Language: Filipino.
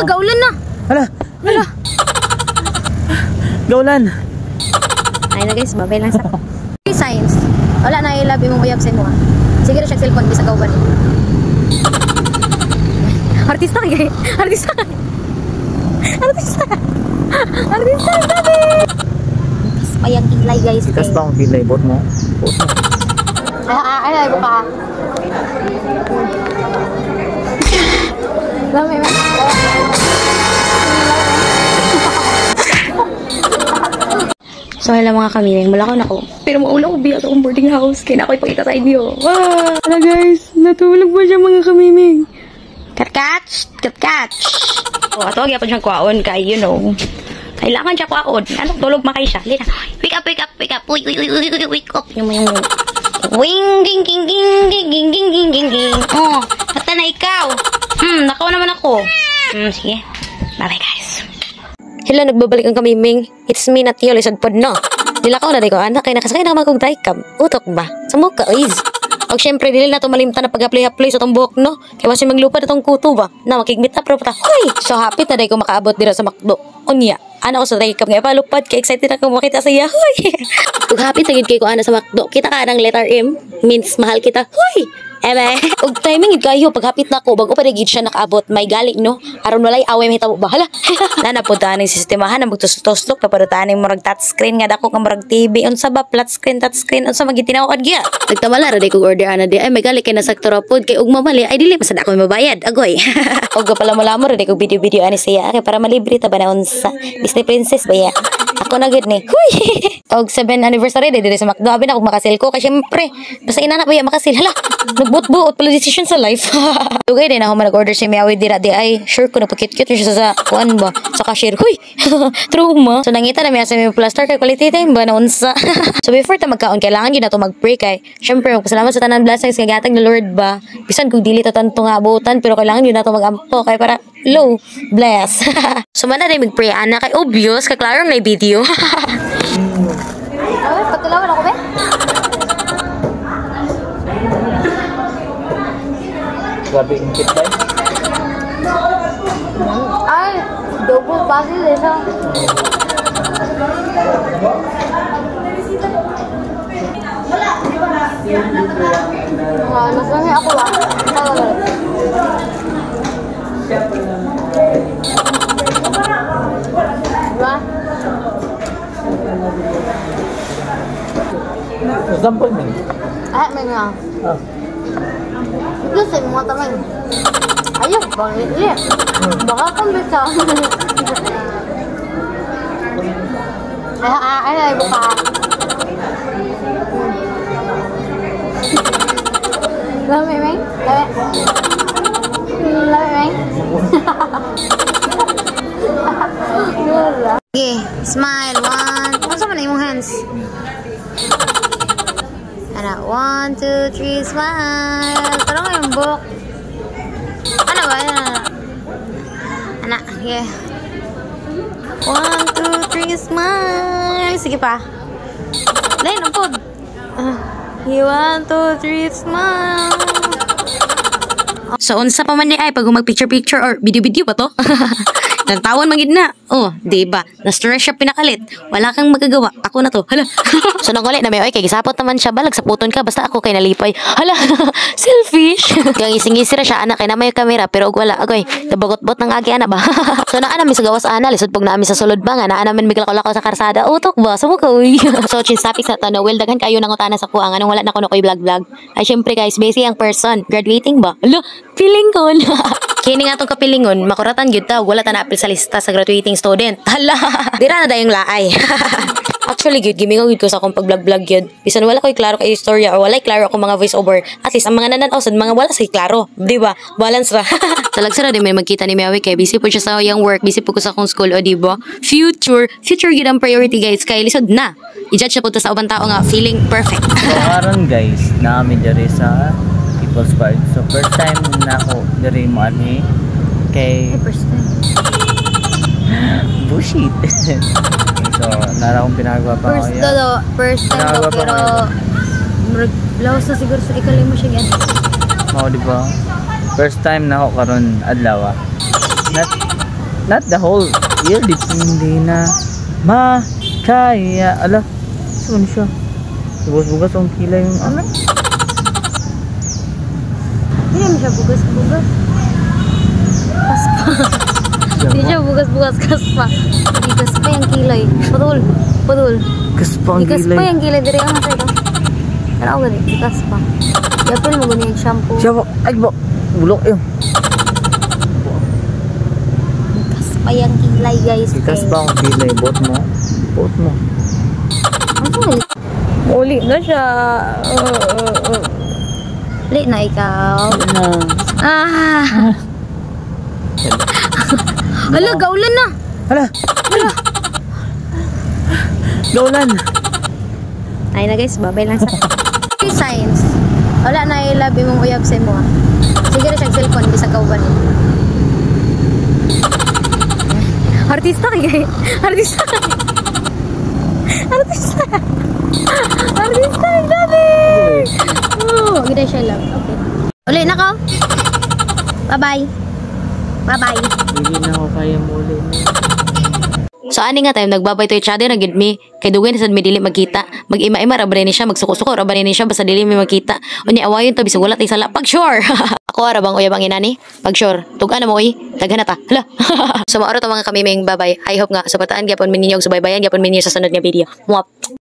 Gaulan na. Hala. Hala. Gaulan. Ay na guys, babay lang sa science. Wala na ilabi mong uyab sa mo. Sige ra siya cellphone bisa kauban. Artista kay. Artista. Artista. Artista sabi. Payang kilay guys. Ikas pa ang kilay bot mo. Ay buka. Lami man. So hello mga kamiling, malakaw na ko. Pero maula ko biya sa akong boarding house. Kaya na ako ipakita sa inyo. Hala guys, natulog ba siya mga kamiling? Kat-catch! Kat-catch! O, ato agya pa siyang kwaon kay, you know. Kailangan siya kwaon. Anong tulog makay siya? Lina, wake up, wake up, wake up. Uy, wake up. Yung wing, ging, ging, ging, ging, ging, ging, ging, ging, ging. Oh, hata na ikaw. Nakaw naman ako. Sige. Bye-bye guys. Hello, nagbabalik ang kamiming. It's me, Natio, lisod pod no. Dilakaw na di ko, anak, kaya nakasakay na magkong taikam. Utok ba? Samok ka, oiz. O syempre, dili na ito malimta na pag-apply-apply sa itong buhok, no? Kaya kasi maglupad itong kuto ba? Na, makigmit na, pero pata, huy! So, happy na di ko makaabot dira sa McDo. Unya, anak ko sa taikam nga, palupad, kaya excited ako makita sa iya, huy! Ug happy tagid kay ko ana sa McDo. Kita ka ng letter M, means mahal kita, huy! Eme, ug timing kayo paghapit na ko bago pa gid siya nakaabot may galing no aron walay away mahitabo ba hala nanapuntahan ng sistemahan na magtustuslok papadutahan ng murag touchscreen nga dako ka murag TV unsa ba flat screen touchscreen unsa magitinaw giya nagtamala ra day kog order ana di ay may gali kay na sektor pod kay ug mamali ay dili masad ako mabayad agoy ug pala malamo ra day kog video ani siya kay para malibre ta ba na unsa Disney princess ba ya ako na gid ni huy og 7th anniversary day dire sa McDo abi na kog makasil ko kay syempre basta ina na ba ya makasil hala buot pala decision sa life. Tugay din ako mag-order si Miawi dira di ay sure ko napakit-cute siya sa kuan ba sa cashier. Huy. Trauma. So nangita na miya sa may plaster kay quality time ba na unsa. So before ta magkaon kailangan gyud nato mag-pray kay syempre magpasalamat sa tanan blessings nga gatag ni Lord ba. Bisan kung dili ta tanto nga abutan pero kailangan gyud nato magampo kay para low bless. So man na day mag-pray ana kay obvious kay klaro na video. Ay, patulawan ako be. Grabe yung kit tayo. Ay, double basil ito. Nasangin ako ba? Diba? Sampol mo? Ay, may nga. Ito sa mga taman. Ayun, bangit ulit. Baka kambit ka. Ay, buka. Lami, Meng? Lami, Meng? Okay, smile. One. Ano sa man yung hands? Anak, 1, 2, 3, smile. Tarong yung buhok. Ano ba? Anak, yeah. 1, 2, 3, smile. Sige pa. Lain, ang pod. 1, 2, 3, smile. So, unsa pa man di ay pag mag-picture-picture or video-video ba to? Nantawan magid na. Oh, diba? Na-stress siya pinakalit. Wala kang magagawa. Ako na to. Hala. So nanguli na may oy kay gisapot naman siya balag sa puton ka basta ako kay nalipay. Hala. Selfish. Kang ising-isira siya anak kay na may kamera pero og wala agoy. Nabagot-bot ng agi ana ba. So naa mi sa gawas ana lisod pag naa mi sa sulod ba nga naa naman miglakaw-lakaw sa karsada. Utok ba? Sumo ka uy. So chin topic sa tanong well daghan kayo nang utana sa kuang anong wala na kuno koy vlog-vlog. Ay syempre guys, busy ang person. Graduating ba? Hala, feeling ko. Kini nga tong kapilingon, makuratan gyud ta wala ta naapil sa lista sa graduating student. Hala, dira na dayong laay. Actually gyud gimingaw gyud ko sa akong pag-vlog gyud. Bisan wala koy klaro kay istorya o wala klaro ako mga voice over. At least ang mga nananaw sad mga wala say klaro, di ba? Balance ra. Talagsara din may magkita ni Miawi kay busy po siya sa iyang work, busy po ko sa akong school o di ba? Future gyud ang priority guys kay lisod na. I-judge na po sa ubang tao nga feeling perfect. So karon guys, namin diri sa People's Park. So first time na ako diri mo ani kay First time. bullshit. So nara akong pinagawa pa ako. First time ko pero blouse na siguro sa ikalimo siya gan. Oo, di ba? First time na ako karon adlaw. Not not the whole year. Hindi na makaya. Ala, saan siya? Bugas-bugas ang kilay yung ano? Hindi naman siya bugas-bugas. Kaspa. Hindi siya bugas-bugas, kaspa. Hindi kaspa yung kilay. Padul. Kaspa ang Kaspa kilay. yung kilay. Dari ang nasa ito. Ano ako ganit? Di kaspa. Di ako mo ganyan yung shampoo. Siya ba? Ay ba? Ulok yun. Kaspa yung kilay, guys. Kaspa ang kilay. Bot mo. Ano ba? Uli na siya. Uli na ikaw. Hala, gaulan na. Hala. Gaulan. Ay na guys, babay lang sa signs. Wala na ilabi mong uyab sa mo. Sige na siyang cellphone, bisa kauban. Artista kay Artista yung gabi. Oh, ganda siya lang. Okay. Uli na ko. Bye-bye. Hindi na ako kaya muli. So ani nga tayo nagbabay to each other na gid mi kay dugay na sad mi dili magkita. Mag-ima-ima ra ba ni siya, magsuko-suko ra ba ni siya basta dili mi magkita. Unya awayon to bisag wala tay sala pag sure. Ako ara bang uyab ang inani? Pag sure. Tugan na mo oy. Daghan na ta. Hala. So maoro to mga kamiming babay. I hope nga suportahan gyapon mi ninyo og subaybayan gyapon mi ninyo sa sunod nga video. Muap.